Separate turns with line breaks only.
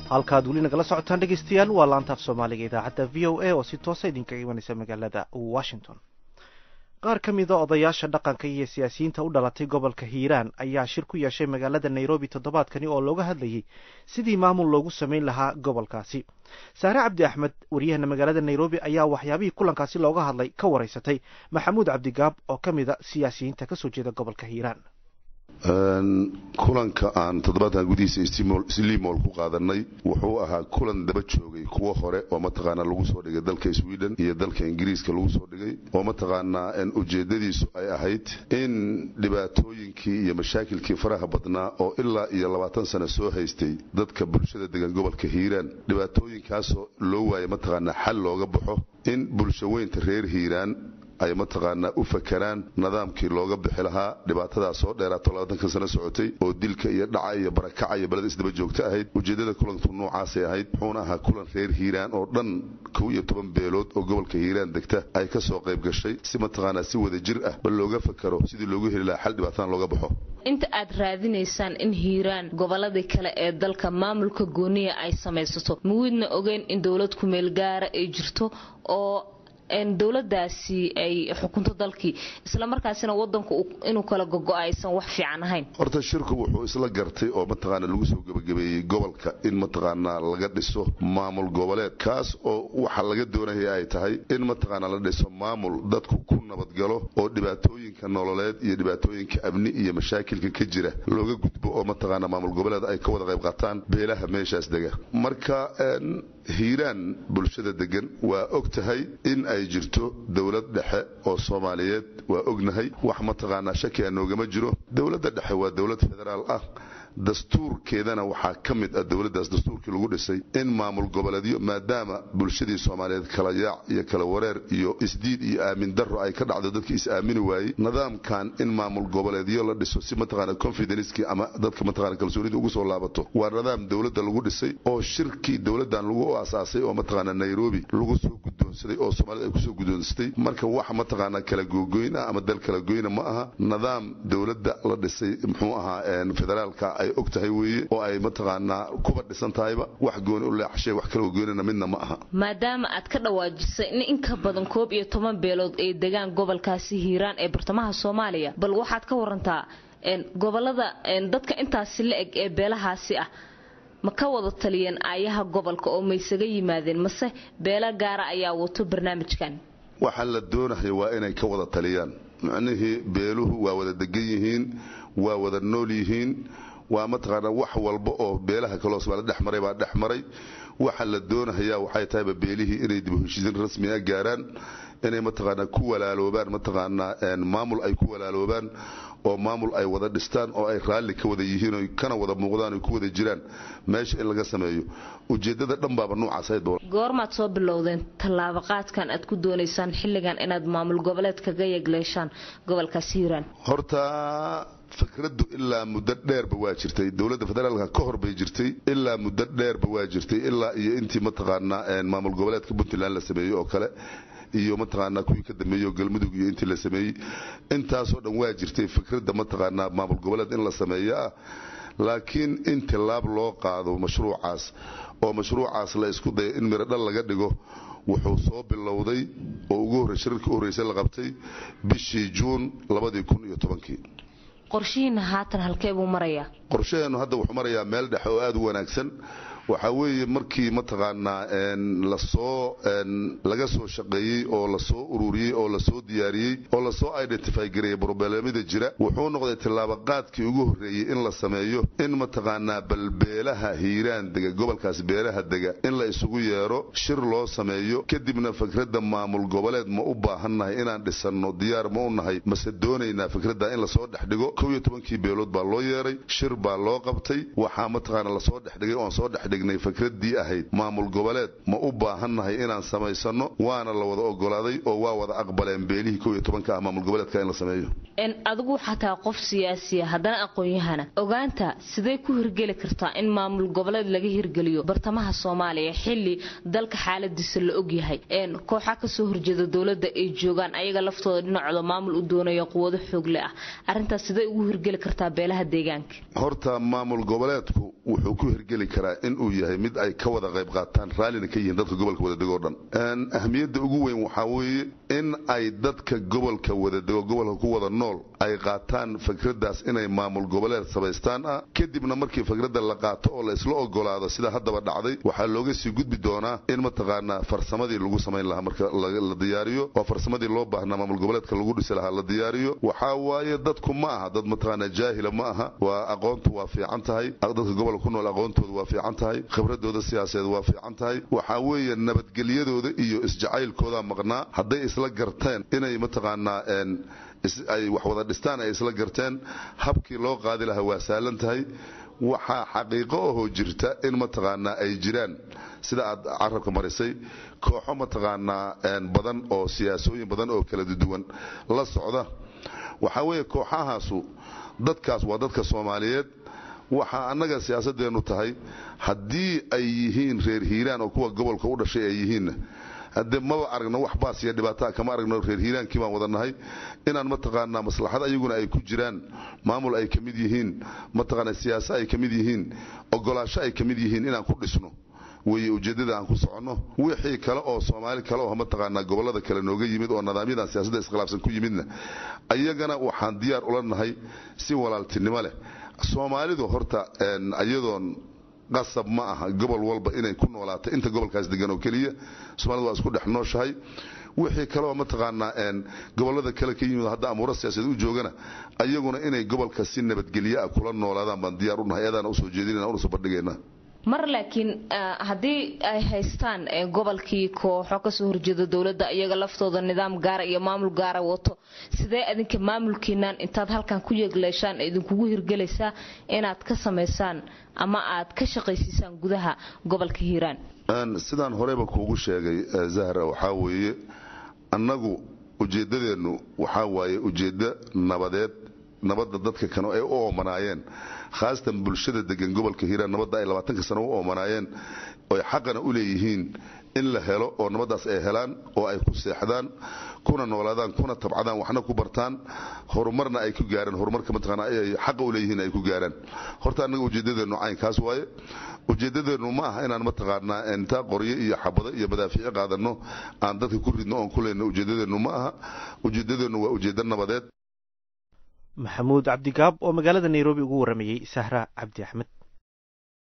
halkaad weli nagala socotaan dhegeystayaal waa laanta af soomaaliga idaacadda VOA oo si toosa idinkaga imanaysa magaalada Washington. qaar ka mid ah odayaasha dhaqanka iyo siyaasiyiinta u dhalatay gobolka Hiiraan ayaa shir ku yeeshay magaalada Nairobi toddobaadkani oo looga hadlayay sidii maamul loogu sameyn lahaa gobolkaasi. Saare Cabdi Axmed wariyahana magaalada Nairobi ayaa waxyaabihii kulankaasi looga hadlay ka wareysatay Maxamuud Cabdi Gaab oo ka mid ah siyaasiyiinta ka soo jeeda gobolka Hiiraan.
kulanka aan toddobaadkan gudihiisa Islimool ku qaadanay wuxuu ahaa kulan daba joogay kuwa hore oo mataqaana lagu soo dhigay dalka Sweden iyo dalka Ingiriiska lagu soo dhigay oo mataqaana ujeedadiisu ay ahayd in dhibaatooyinkii iyo mashaakilkii faraha badnaa oo ilaa iyo 20 sano soo haystay dadka bulshada degan gobolka Hiiraan dhibaatooyinkaas loo waayay mataqaana xal looga baxo in bulsho weynta reer Hiiraan ay mataqaana u fakaraan nidaamkii looga bixi lahaa dhibaatadaas oo dheeraato 20 sano socotay oo dilka iyo dhaca iyo barakaca iyo balad isdaba joogta ahayd ujeedada kulanku noocaas ay ahayd wuxuuna ahaa kulan reer Hiiraan oo dhan 12 beelood oo gobolka Hiiraan degta ay ka soo qayb gashay si mataqaana si wada jir ah bal looga fakaro sidii loogu heli lahaa xal dhibaataan looga baxo
inta aad raadinaysaan in Hiiraan gobolada kale ee dalka maamulka gooniya ay samaysato muudna ogeyn in dawlad ku meel gaar ah ay jirto oo in dawladdaasi ay xukunto dalkii isla markaasina wadanku inuu kala go'aysan wax fiican ahayn
horta shirku wuxuu isla gartay oo mataqaana lagu soo gabagabeeyay gobolka in mataqaana laga dhiso maamul goboleed kaas oo waxa laga doonayaa ay tahay in mataqaana la dhiso maamul dadku ku nabad galo oo dhibaatooyinka nololeed iyo dhibaatooyinka amni iyo mashaakilka ka jira looga gudbo oo mataqaana maamul goboleed ay ka wada qayb qaataan beelaha meeshaas dega marka Hiiraan bulshada degan waa ogtahay in ay jirto dawlad dhexe oo Soomaaliyeed waa ognahay wax mataqaana shaki aan noogama jiro dawladda dhexe waa dawlad federaal ah dastuurkeedana waxa kamid ah dawladdaas dastuurkii lagu dhisay in maamul goboleedyo maadaama bulshadii Soomaaliyeed kala yaac iyo kala wareer iyo isdiid iyo aamin darro ay ka dhacdo dadkii is aamini waayay nidaamkan in maamul goboleedyo la dhiso si mataqaana confidence ama dadka mataqaana kalsoonida ugu soo laabato waa nidaam dawladda lagu dhisay oo shirkii dawladdan lagu aasaasay oo mataqaana Nairobi lagu soo guddoonsaday oo Soomaaliya ay ku soo guddoonsatay marka wax mataqaana kala googooyna ama dal kala gooyna ma aha nidaam dawladda la dhisay muxuu ahaa federaalka ay ogtahay weeye oo ay mataqaana kuba dhisan tahayba wax gooni u leexshay wax kala goonina midna ma aha
maadaama aad ka dhawaajisay in ka badan 12 beelood ay degaan gobolkaasi Hiiraan ee bartamaha Soomaaliya bal waxaad ka warantaa gobolada dadka intaas la eg ee beelahaasi ah ma ka wada taliyeen ayaha gobolka oo maysaga yimaadeen mase beela gaar ah ayaa wato barnaamijkan
waxa la doonayo waa inay ka wada taliyaan macnaheedu beeluhu waa wada degan yihiin waa wada nool yihiin waa mataqaana wax walba oo beelaha kale oo Soomaaliya dhaxmaray baa dhaxmaray waxa la doonayaa waxay tahay beelihii inay dib u heshiisiin rasmi ah gaaraan inay mataqaana ku walaaloobaan mataqaana maamul ay ku walaaloobaan oo maamul ay wada dhistaan oo ay raali ka wada yihiin oo kana wada muuqdaan oo ku wada jiraan meesha in laga sameeyo ujeedada dhanbaaba noocaas ay doon
goormaad soo bilowdeen tallaabo qaadkan aad ku doonaysaan xilligan inaad maamul goboleed kaga yeegleeshaan gobolka Hiiraan
horta fikradu ilaa muddo dheerba waa jirtay dawladda federaalka ka hor bay jirtay ilaa muddo dheerba waa jirtay ilaa iyo intii mataqaana maamul goboleedka Puntland la sameeyay oo kale iyo mataqaana kuwii ka dambeeyay galmudug iyo intii la sameeyay intaas oo dhan waa jirtay fikrada mataqaana maamul goboleed in la sameeyo laakiin inta laab loo qaado mashruucaas oo mashruucaas la isku day in miro dhal laga dhigo wuxuu soo bilowday oo ugu horeeyay shirka horeysay la qabtay bishii June 2010
qorshihiina haatan halkee buu marayaa
qorshaheenu hadda wuxuu marayaa meel dhexe oo aad u wanaagsan waxa weeye markii mataqaana laga soo shaqeeyay oo la soo ururiyay oo la soo diyaariyay oo la soo identify gareeyay problemada jira wuxuu noqday tilaabo qaadkii ugu horeeyay in la sameeyo in mataqaana balbeelaha Hiiraan dega gobolkaas beelaha dega in la isugu yeero shir loo sameeyo kadibna fikrada maamul goboleed ma u baahanahay inaan dhisano diyaar ma u nahay Macedonia fikrada in la soo dhaxdhigo 12 beelood baa loo yeeray shir baa loo qabtay waxa mataqaana la soo dhaxdhigay oo soo dhaxdhignay fikradii ahayd maamul goboleed ma u baahanahay inaan sameysano waana la wada ogolaaday oo waa wada aqbaleen beelihii 12 maamul goboleedka in la sameeyo
adigu xataa qof siyaasi ah hadana aqoon-yahana ogaanta sidee ku hirgeli kartaa in maamul goboleed laga hirgeliyo bartamaha Soomaaliya xilli dalka xaaladiisa la og yahay kooxa ka soo horjeeda dawladda ay joogan ayaga laftooda dhinacooda maamul u doonaya quwado xoog leh ah arintaas sidee ugu hirgeli kartaa beelaha deegaanka
horta maamul goboleedku wuxuu ku hirgeli karaa in uu yahay mid ay ka wada qayb qaataan raalina ka yihiin dadka gobolka wada dego dhan ahmiyadda ugu weyn waxa weeye in ay dadka gobolka wada dego gobolka ku wada nool ay qaataan fikradaas inay maamul goboleed sameystaan kadibna markii fikradda la qaato oo la isla ogolaado sida haddaba dhacday waxa looga sii gudbi doonaa in mataqaana farsamadii lagu sameyn lahaa marka la diyaariyo oo farsamadii loo baahnaa maamul goboleedka lagu dhisi lahaa la diyaariyo waxa waaye dadku ma aha dad mataqaana jaahila ma aha waa aqoontu waa fiican tahay dadka gobolka ku nool aqoontoodu waa fiican tahay khibradooda siyaasadeed waa fiican tahay waxa weeye nabadgelyadooda iyo isjacaylkooda maqnaa hadday isla garteen inay mataqaana ay wax wada dhistaan ay isla garteen habkii loo qaadi lahaa waa saalan tahay waxa xaqiiqo oo jirta in mataqaana ay jiraan sida aad carabka marisay kooxo mataqaana badan oo siyaasooyin badan oo kala duwan la socda waxa weeye kooxahaasu dadkaas waa dadka Soomaaliyeed waxa anaga siyaasadeenu tahay hadii ay yihiin reer Hiiraan oo kuwa gobolka u dhashay ay yihiin hadda ma aragno wax baas iyo dhibaato kama aragno reer Hiiraankii baan wadanahay inaan mataqaana maslaxad ayaguna ay ku jiraan maamul ay kamid yihiin mataqaana siyaasad ay kamid yihiin ogolaasho ay kamid yihiin inaan ku dhisno way ujeedada aan ku socono wixii kale oo Soomaali kale oo mataqaana gobolada kale nooga yimid oo nidaamyada siyaasadda iskhilaafsan ku yimidna ayagana waxaan diyaar u lanahay si walaaltinimo leh Soomaalidu horta ayadoon qasab ma aha gobol walba inay ku noolaato inta gobolkaas degan oo kaliya Soomaalidu waa isku dhex nooshahay wixii kale oo mataqaana gobolada kale ka yimid hadda amuura siyaasadeed u joogana ayaguna inay gobolka si nabadgelyo ah kula noolaadaan baan diyaar u nahay ayadana u soo jeedinayna oo soo bandhigayna
mar laakiin hadii ay haystaan gobolkii kooxo ka soo horjeeda dawladda iyaga laftooda nidaam gaar iyo maamul gaar wato sidee adinka maamulkiinaan intaad halkan ku yeegleeshaan idinkugu hirgelaysaa inaad ka sameysaan ama aad ka shaqaysiisaan gudaha gobolka Hiiraan
sidaan horeba kuugu sheegay Zahra waxa weeye annagu ujeedadeenu waxa waaye ujeedada nabadeed nabadda dadka kan ay u oomanaayeen khaasatan bulshada degan gobolka Hiiraan nabadda ay 20 sano u oomanaayeen oo xaqana u leeyihiin in la helo oo nabadaas ay helaan oo ay ku seexdaan kuna noolaadaan kuna tabcadaan waxna ku bartaan horumarna ay ku gaaraan horumarka mataqaana ay xaq u leeyihiin ay ku gaaraan horta anaga ujeedadeenu caynkaas waaye ujeedadeenu ma aha inaan mataqaana inta qoriyo iyo xabado iyo madaafiic qaadano aan dadka ku ridno oo kuleena ujeedadeenu ma aha ujeedadeenu waa ujeedada nabadeed
maxamuud cabdi gaab oo magaalada Nairobi ugu waramayay Sahra Cabdi Axmed